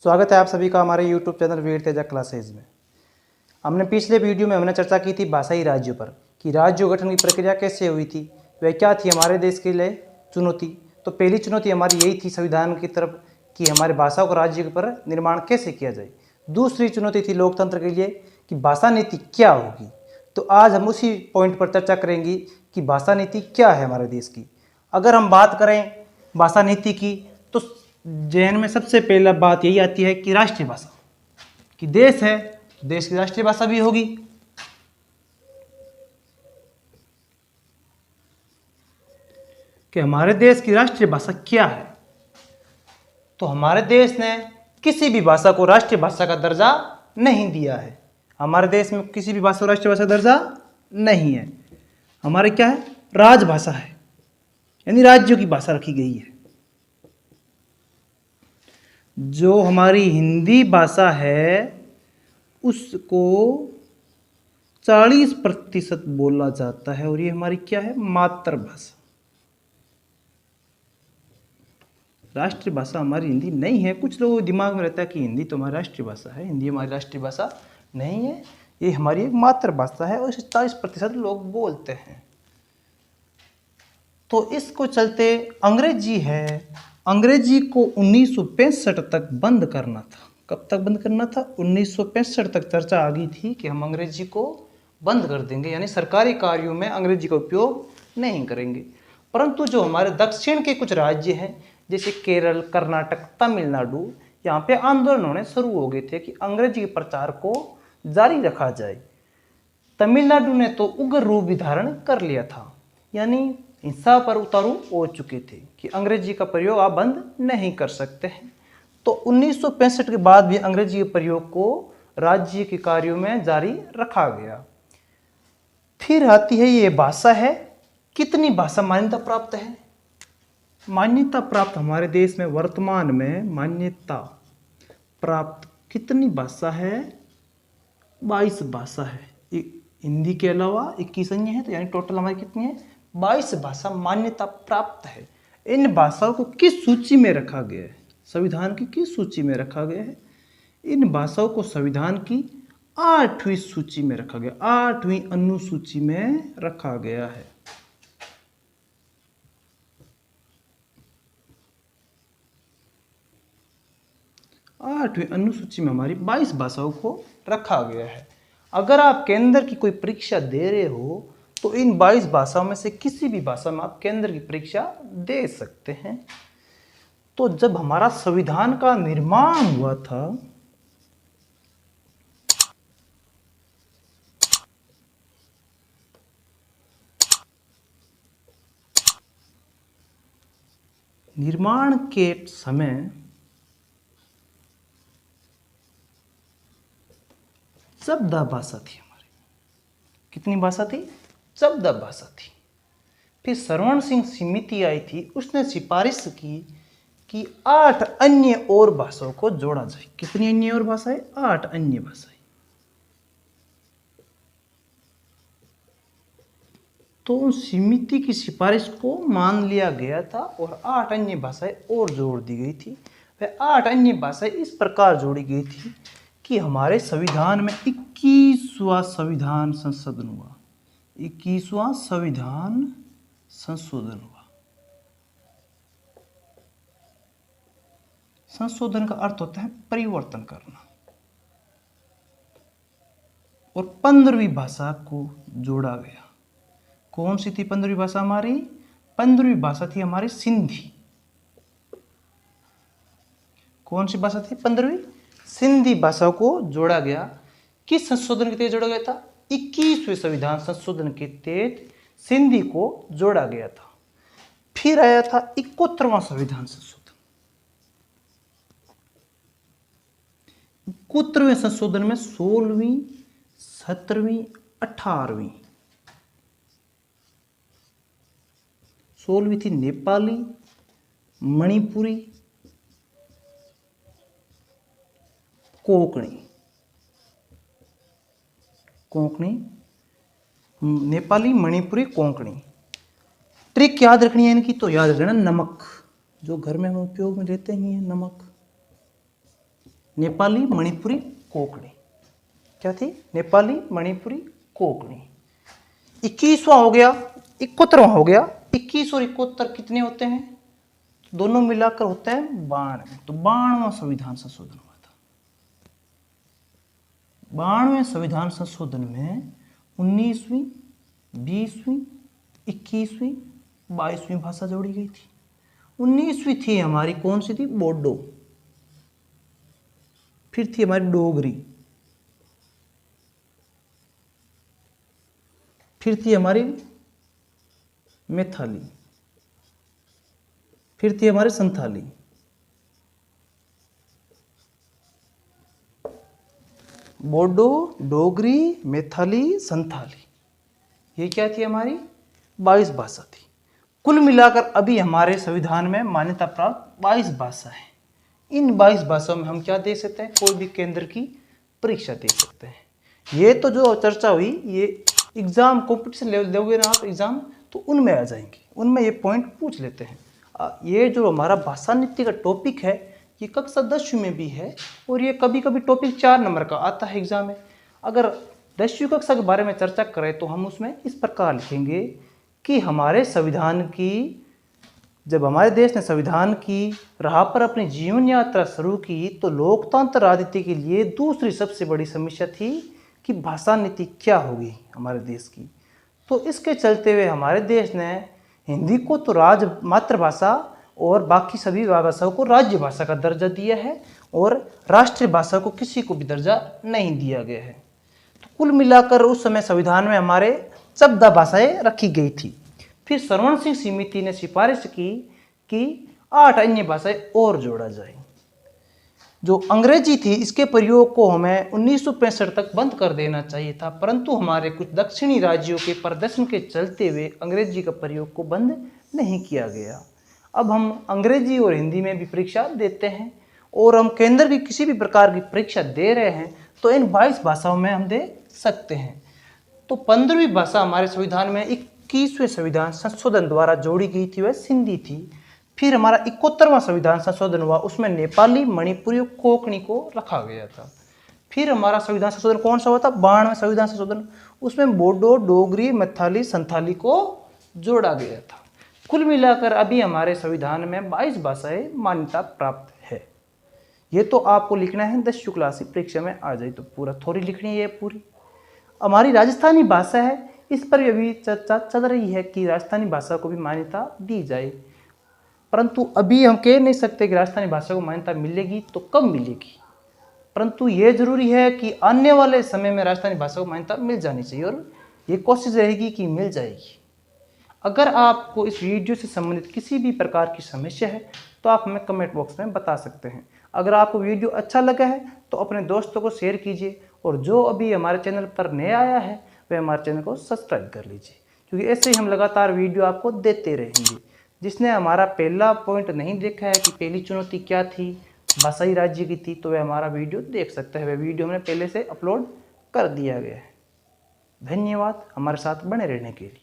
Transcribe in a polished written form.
स्वागत है आप सभी का हमारे YouTube चैनल वीर तेजा क्लासेज में। हमने पिछले वीडियो में चर्चा की थी भाषाई राज्यों पर कि राज्य गठन की प्रक्रिया कैसे हुई थी, वह क्या थी हमारे देश के लिए चुनौती। तो पहली चुनौती हमारी यही थी संविधान की तरफ कि हमारे भाषाओं को राज्य पर निर्माण कैसे किया जाए। दूसरी चुनौती थी लोकतंत्र के लिए कि भाषा नीति क्या होगी। तो आज हम उसी पॉइंट पर चर्चा करेंगे कि भाषा नीति क्या है हमारे देश की। अगर हम बात करें भाषा नीति की तो जहन में सबसे पहला बात यही आती है कि राष्ट्रीय भाषा कि देश है, देश की राष्ट्रीय भाषा भी होगी। कि हमारे देश की राष्ट्रीय भाषा क्या है, तो हमारे देश ने किसी भी भाषा को राष्ट्रीय भाषा का दर्जा नहीं दिया है। हमारे देश में किसी भी भाषा को राष्ट्रीय भाषा का दर्जा नहीं है। हमारे क्या है, राजभाषा है, यानी राज्यों की भाषा रखी गई है। जो हमारी हिंदी भाषा है उसको 40% बोला जाता है और ये हमारी क्या है, मातृभाषा। राष्ट्रीय भाषा हमारी हिंदी नहीं है। कुछ लोगों के दिमाग में रहता है कि हिंदी तो हमारी राष्ट्रीय भाषा है, हिंदी हमारी राष्ट्रीय भाषा नहीं है, ये हमारी एक मातृभाषा है और इसे 40% लोग बोलते हैं। तो इसको चलते अंग्रेजी है, अंग्रेजी को 1965 तक बंद करना था। कब तक बंद करना था? 1965 तक चर्चा आ गई थी कि हम अंग्रेजी को बंद कर देंगे, यानी सरकारी कार्यों में अंग्रेजी का उपयोग नहीं करेंगे। परंतु जो हमारे दक्षिण के कुछ राज्य हैं जैसे केरल, कर्नाटक, तमिलनाडु, यहाँ पे आंदोलन होने शुरू हो गए थे कि अंग्रेजी के प्रचार को जारी रखा जाए। तमिलनाडु ने तो उग्र रूप भी धारण कर लिया था, यानी हिंसा पर उतारू हो चुके थे कि अंग्रेजी का प्रयोग आप बंद नहीं कर सकते हैं। तो 1965 के बाद भी अंग्रेजी के प्रयोग को राज्य के कार्यों में जारी रखा गया। फिर आती है ये भाषा है, कितनी भाषा मान्यता प्राप्त है? मान्यता प्राप्त हमारे देश में वर्तमान में मान्यता प्राप्त कितनी भाषा है? 22 भाषा है। हिंदी के अलावा 21 अन्य है, तो यानी टोटल हमारी कितनी है? 22 भाषा मान्यता प्राप्त है। इन भाषाओं को किस सूची में रखा गया है? संविधान की किस सूची में रखा गया है? इन भाषाओं को संविधान की 8वीं सूची में रखा गया, 8वीं अनुसूची में रखा गया है। आठवीं अनुसूची में हमारी 22 भाषाओं को रखा गया है। अगर आप केंद्र की कोई परीक्षा दे रहे हो तो इन 22 भाषाओं में से किसी भी भाषा में आप केंद्र की परीक्षा दे सकते हैं। तो जब हमारा संविधान का निर्माण हुआ था निर्माण के समय चौदह भाषा थी हमारी। कितनी भाषा थी? 14 भाषा थी। फिर सरवण सिंह समिति आई थी, उसने सिफारिश की कि 8 अन्य और भाषाओं को जोड़ा जाए। कितनी अन्य और भाषाएं? 8 अन्य भाषाएं। तो उन समिति की सिफारिश को मान लिया गया था और 8 अन्य भाषाएं और जोड़ दी गई थी। वह 8 अन्य भाषाएं इस प्रकार जोड़ी गई थी कि हमारे संविधान में 21वां संविधान संशोधन हुआ। 21वां संविधान संशोधन हुआ। संशोधन का अर्थ होता है परिवर्तन करना। और 15वीं भाषा को जोड़ा गया। कौन सी थी 15वीं भाषा हमारी? 15वीं भाषा थी हमारी सिंधी। कौन सी भाषा थी? 15वीं सिंधी भाषा को जोड़ा गया। किस संशोधन के तहत जोड़ा गया था? 21वें संविधान संशोधन के तहत सिंधी को जोड़ा गया था। फिर आया था 71वां संविधान संशोधन। 71वें संशोधन में 16वीं, 17वीं, 18वीं। 16वीं थी नेपाली, मणिपुरी, कोंकणी। नेपाली, मणिपुरी, कोंकणी। ट्रिक याद रखनी है इनकी, तो याद रखना नमक, जो घर में हम उपयोग में लेते ही हैं, नमक। नेपाली, मणिपुरी, कोंकणी। क्या थी? नेपाली, मणिपुरी, कोंकणी। 21वां हो गया, 71वां हो गया। 21 और 71 कितने होते हैं? दोनों मिलाकर होते हैं 92। तो 92वां संविधान संशोधन हुआ था। 92वें संविधान संशोधन में 19वीं, 20वीं, 21वीं, 22वीं भाषा जोड़ी गई थी। 19वीं थी हमारी कौन सी थी? बोडो। फिर थी हमारी डोगरी, फिर थी हमारी मैथिली, फिर थी हमारी संथाली। बोडो, डोगरी, मैथिली, संथाली, ये क्या थी? हमारी 22 भाषा थी। कुल मिलाकर अभी हमारे संविधान में मान्यता प्राप्त 22 भाषा है। इन 22 भाषाओं में हम क्या दे सकते हैं? कोई भी केंद्र की परीक्षा दे सकते हैं। ये तो जो चर्चा हुई, ये एग्जाम कॉम्पिटिशन लेवल दोगे ना आप एग्जाम, तो उनमें आ जाएंगे, उनमें ये पॉइंट पूछ लेते हैं। ये जो हमारा भाषा नीति का टॉपिक है, ये कक्षा 10वीं में भी है और ये कभी कभी टॉपिक 4 नंबर का आता है एग्जाम में। अगर 10वीं कक्षा के बारे में चर्चा करें तो हम उसमें इस प्रकार लिखेंगे कि हमारे संविधान की, जब हमारे देश ने संविधान की राह पर अपनी जीवन यात्रा शुरू की तो लोकतंत्र राजनीति के लिए दूसरी सबसे बड़ी समस्या थी कि भाषा नीति क्या होगी हमारे देश की। तो इसके चलते हुए हमारे देश ने हिंदी को तो मातृभाषा और बाकी सभी भाषाओं को राज्य भाषा का दर्जा दिया है और राष्ट्रीय भाषा को किसी को भी दर्जा नहीं दिया गया है। तो कुल मिलाकर उस समय संविधान में हमारे 14 भाषाएं रखी गई थी। फिर सरवण सिंह समिति ने सिफारिश की कि 8 अन्य भाषाएं और जोड़ा जाए। जो अंग्रेजी थी, इसके प्रयोग को हमें 1965 तक बंद कर देना चाहिए था, परंतु हमारे कुछ दक्षिणी राज्यों के प्रदर्शन के चलते हुए अंग्रेजी का प्रयोग को बंद नहीं किया गया। अब हम अंग्रेजी और हिंदी में भी परीक्षा देते हैं और हम केंद्र की किसी भी प्रकार की परीक्षा दे रहे हैं तो इन 22 भाषाओं में हम दे सकते हैं। तो 15वीं भाषा हमारे संविधान में 21वें संविधान संशोधन द्वारा जोड़ी गई थी, वह सिंधी थी। फिर हमारा 71वां संविधान संशोधन हुआ, उसमें नेपाली, मणिपुरी और कोंकणी को रखा गया था। फिर हमारा संविधान संशोधन कौन सा हुआ था? 92वें संविधान संशोधन, उसमें बोडो, डोगरी, मैथिली, संथाली को जोड़ा गया था। कुल मिलाकर अभी हमारे संविधान में 22 भाषाएं मान्यता प्राप्त है। ये तो आपको लिखना है 10वीं क्लास की परीक्षा में आ जाए तो पूरा थोड़ी लिखनी है पूरी। हमारी राजस्थानी भाषा है, इस पर अभी चर्चा चल रही है कि राजस्थानी भाषा को भी मान्यता दी जाए, परंतु अभी हम कह नहीं सकते कि राजस्थानी भाषा को मान्यता मिलेगी तो कब मिलेगी। परंतु ये जरूरी है कि आने वाले समय में राजस्थानी भाषा को मान्यता मिल जानी चाहिए और ये कोशिश रहेगी कि मिल जाएगी। अगर आपको इस वीडियो से संबंधित किसी भी प्रकार की समस्या है तो आप हमें कमेंट बॉक्स में बता सकते हैं। अगर आपको वीडियो अच्छा लगा है तो अपने दोस्तों को शेयर कीजिए और जो अभी हमारे चैनल पर नया आया है वह हमारे चैनल को सब्सक्राइब कर लीजिए, क्योंकि ऐसे ही हम लगातार वीडियो आपको देते रहेंगे। जिसने हमारा पहला पॉइंट नहीं देखा है कि पहली चुनौती क्या थी, भाषाई राज्य की थी, तो वह हमारा वीडियो देख सकता है। वह वीडियो हमने पहले से अपलोड कर दिया गया है। धन्यवाद हमारे साथ बने रहने के लिए।